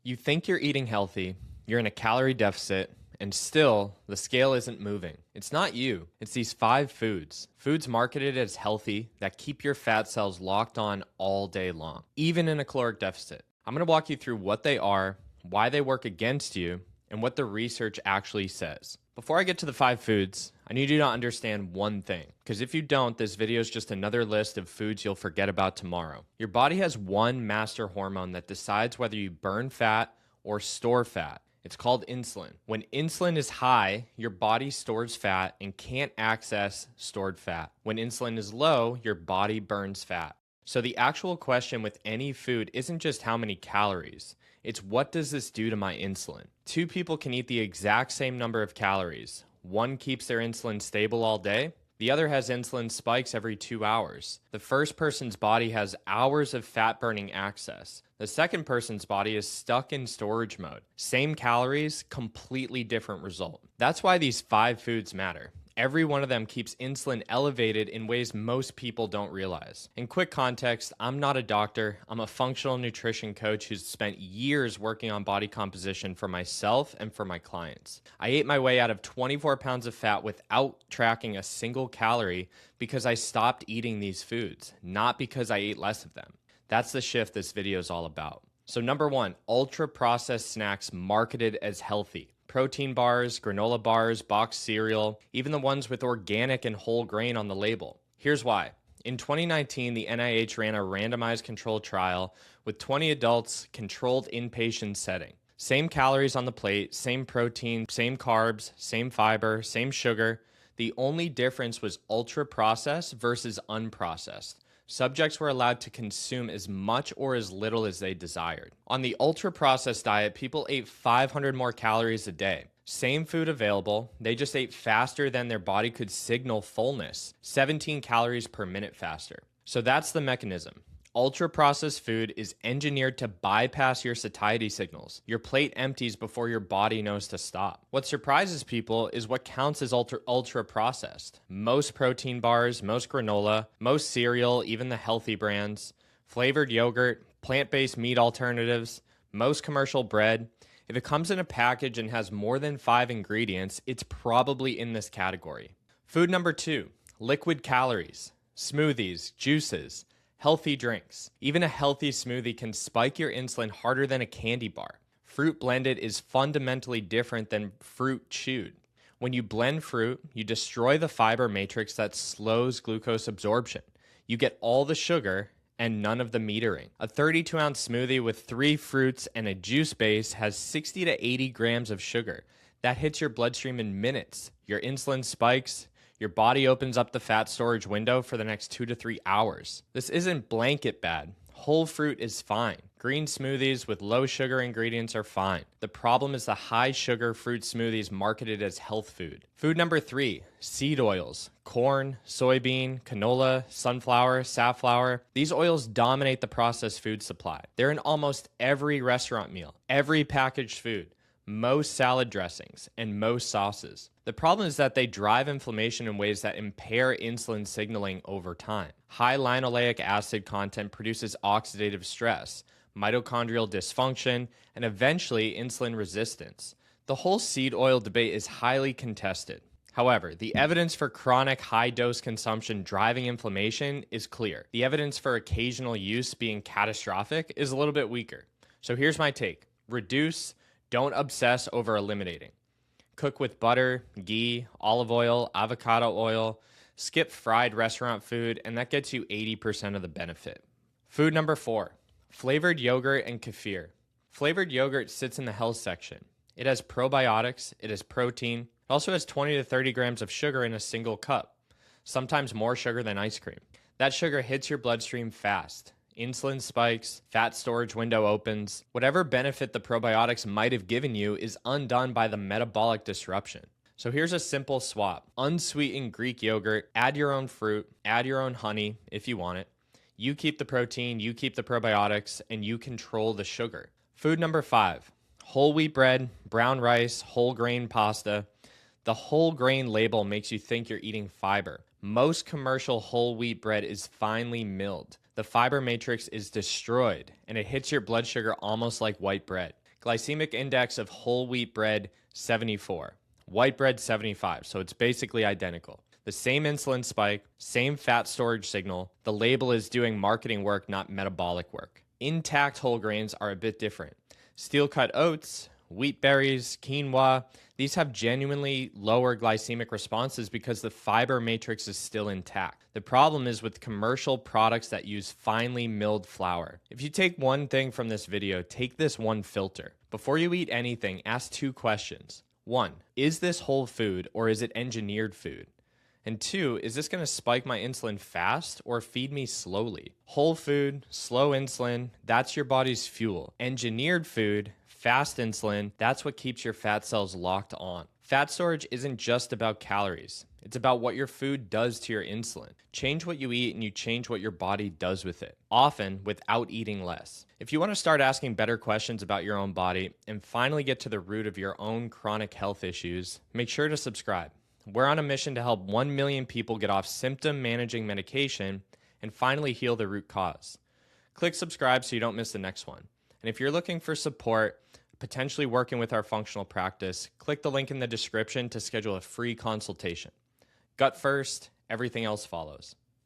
You think you're eating healthy, you're in a calorie deficit, and still the scale isn't moving. It's not you, it's these 5 foods. Foods marketed as healthy that keep your fat cells locked on all day long, even in a caloric deficit. I'm gonna walk you through what they are, why they work against you, and what the research actually says. Before I get to the 5 foods, I need you to understand one thing, because if you don't, this video is just another list of foods you'll forget about tomorrow. Your body has one master hormone that decides whether you burn fat or store fat. It's called insulin. When insulin is high, your body stores fat and can't access stored fat. When insulin is low, your body burns fat. So the actual question with any food isn't just how many calories. It's what does this do to my insulin? 2 people can eat the exact same number of calories. One keeps their insulin stable all day. The other has insulin spikes every 2 hours. The first person's body has hours of fat burning access. The second person's body is stuck in storage mode. Same calories, completely different result. That's why these 5 foods matter. Every one of them keeps insulin elevated in ways most people don't realize. In quick context, I'm not a doctor. I'm a functional nutrition coach who's spent years working on body composition for myself and for my clients. I ate my way out of 24 pounds of fat without tracking a single calorie because I stopped eating these foods, not because I ate less of them. That's the shift this video is all about. So number 1, ultra-processed snacks marketed as healthy. Protein bars, granola bars, boxed cereal, even the ones with organic and whole grain on the label. Here's why. In 2019, the NIH ran a randomized controlled trial with 20 adults controlled inpatient setting. Same calories on the plate, same protein, same carbs, same fiber, same sugar. The only difference was ultra-processed versus unprocessed. Subjects were allowed to consume as much or as little as they desired. On the ultra-processed diet, people ate 500 more calories a day. Same food available, they just ate faster than their body could signal fullness, 17 calories per minute faster. So that's the mechanism. Ultra-processed food is engineered to bypass your satiety signals. Your plate empties before your body knows to stop. What surprises people is what counts as ultra-processed. Most protein bars, most granola, most cereal, even the healthy brands, flavored yogurt, plant-based meat alternatives, most commercial bread. If it comes in a package and has more than 5 ingredients, it's probably in this category. Food number 2, liquid calories, smoothies, juices, healthy drinks. Even a healthy smoothie can spike your insulin harder than a candy bar. Fruit blended is fundamentally different than fruit chewed. When you blend fruit, you destroy the fiber matrix that slows glucose absorption. You get all the sugar and none of the metering. A 32-ounce smoothie with 3 fruits and a juice base has 60 to 80 grams of sugar. That hits your bloodstream in minutes. Your insulin spikes. Your body opens up the fat storage window for the next 2 to 3 hours. This isn't blanket bad. Whole fruit is fine. Green smoothies with low sugar ingredients are fine. The problem is the high sugar fruit smoothies marketed as health food. Food number 3, seed oils. Corn, soybean, canola, sunflower, safflower. These oils dominate the processed food supply. They're in almost every restaurant meal, every packaged food, most salad dressings, and most sauces. The problem is that they drive inflammation in ways that impair insulin signaling over time. High linoleic acid content produces oxidative stress, mitochondrial dysfunction, and eventually insulin resistance. The whole seed oil debate is highly contested. However, the evidence for chronic high-dose consumption driving inflammation is clear. The evidence for occasional use being catastrophic is a little bit weaker. So here's my take. Reduce, don't obsess over eliminating. Cook with butter, ghee, olive oil, avocado oil. Skip fried restaurant food, and that gets you 80% of the benefit. Food number 4, flavored yogurt and kefir. Flavored yogurt sits in the health section. It has probiotics, it has protein. It also has 20 to 30 grams of sugar in a single cup, sometimes more sugar than ice cream. That sugar hits your bloodstream fast. Insulin spikes, fat storage window opens. Whatever benefit the probiotics might have given you is undone by the metabolic disruption. So here's a simple swap. Unsweetened Greek yogurt, add your own fruit, add your own honey if you want it. You keep the protein, you keep the probiotics, and you control the sugar. Food number 5, whole wheat bread, brown rice, whole grain pasta. The whole grain label makes you think you're eating fiber. Most commercial whole wheat bread is finely milled. The fiber matrix is destroyed, and it hits your blood sugar almost like white bread. Glycemic index of whole wheat bread, 74. White bread, 75. So it's basically identical. The same insulin spike, same fat storage signal. The label is doing marketing work, not metabolic work. Intact whole grains are a bit different. Steel-cut oats, wheat berries, quinoa, these have genuinely lower glycemic responses because the fiber matrix is still intact. The problem is with commercial products that use finely milled flour. If you take one thing from this video, take this one filter. Before you eat anything, ask 2 questions. 1, is this whole food or is it engineered food? And 2, is this going to spike my insulin fast or feed me slowly? Whole food, slow insulin, that's your body's fuel. Engineered food, fast insulin, that's what keeps your fat cells locked on. Fat storage isn't just about calories. It's about what your food does to your insulin. Change what you eat and you change what your body does with it, often without eating less. If you want to start asking better questions about your own body and finally get to the root of your own chronic health issues, make sure to subscribe. We're on a mission to help 1 million people get off symptom managing medication and finally heal the root cause. Click subscribe so you don't miss the next one. And if you're looking for support, potentially working with our functional practice, click the link in the description to schedule a free consultation. Gut first, everything else follows.